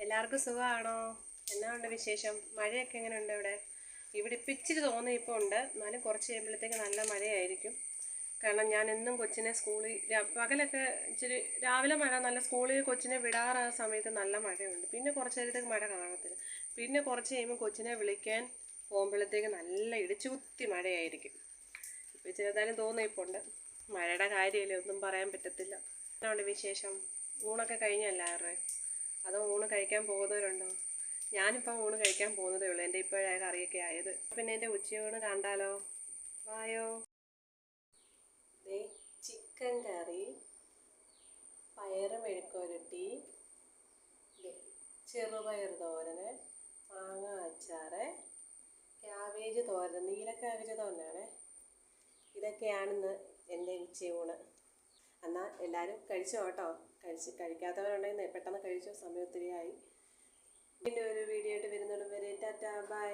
എല്ലാവർക്കും സുഖമാണോ? എന്നാ ഉണ്ട് വിശേഷം? മഴയൊക്കെ എങ്ങനെയുണ്ട് ഇവിടെ? ഇവിടെ ഇപ്പം ഇച്ചിരി തോന്നിയിപ്പോൾ ഉണ്ട്, എന്നാലും കുറച്ച് കഴിയുമ്പോഴത്തേക്ക് നല്ല മഴയായിരിക്കും. കാരണം ഞാൻ എന്നും കൊച്ചിനെ സ്കൂളിൽ പകലൊക്കെ ഇച്ചിരി രാവിലെ മഴ, നല്ല സ്കൂളിൽ കൊച്ചിനെ വിടാറ് ആ സമയത്ത് നല്ല മഴയുണ്ട്. പിന്നെ കുറച്ച് നേരത്തേക്ക് മഴ കാണത്തില്ല. പിന്നെ കുറച്ച് കഴിയുമ്പോൾ കൊച്ചിനെ വിളിക്കാൻ പോകുമ്പോഴത്തേക്ക് നല്ല ഇടിച്ചുകുത്തി മഴയായിരിക്കും. ഇപ്പോൾ ചെറുതായാലും തോന്നിയിപ്പോൾ ഉണ്ട്. മഴയുടെ കാര്യമല്ലേ, ഒന്നും പറയാൻ പറ്റത്തില്ല. എന്നാണ് വിശേഷം? ഊണൊക്കെ കഴിഞ്ഞല്ലാവരുടെ? അതോ ഊണ് കഴിക്കാൻ പോകുന്നവരുണ്ടോ? ഞാനിപ്പോൾ ഊണ് കഴിക്കാൻ പോകുന്നതേ ഉള്ളൂ. എൻ്റെ ഇപ്പോഴാണ് കറിയൊക്കെ ആയത്. പിന്നെ എൻ്റെ ഉച്ചയൂണ് കണ്ടാലോ? വായോ. ചിക്കൻ കറി, പയറ് മെഴുക്കുവരട്ടി, ചെറുപയർ തോരന്, മാങ്ങ അച്ചാറ്, ക്യാബേജ് തോരൻ, നീല ക്യാബേജ് തോരനാണ്. ഇതൊക്കെയാണിന്ന് എൻ്റെ ഉച്ചയൂണ്. എന്നാൽ എല്ലാവരും കഴിച്ചോ കേട്ടോ. കഴിക്കാത്തവരുണ്ടെങ്കിൽ പെട്ടെന്ന് കഴിച്ചോ, സമയം ഒത്തിരി ആയി. പിന്നെ ഒരു വീഡിയോ ആയിട്ട് വരുന്നതും വരെ ടാറ്റാ ബൈ.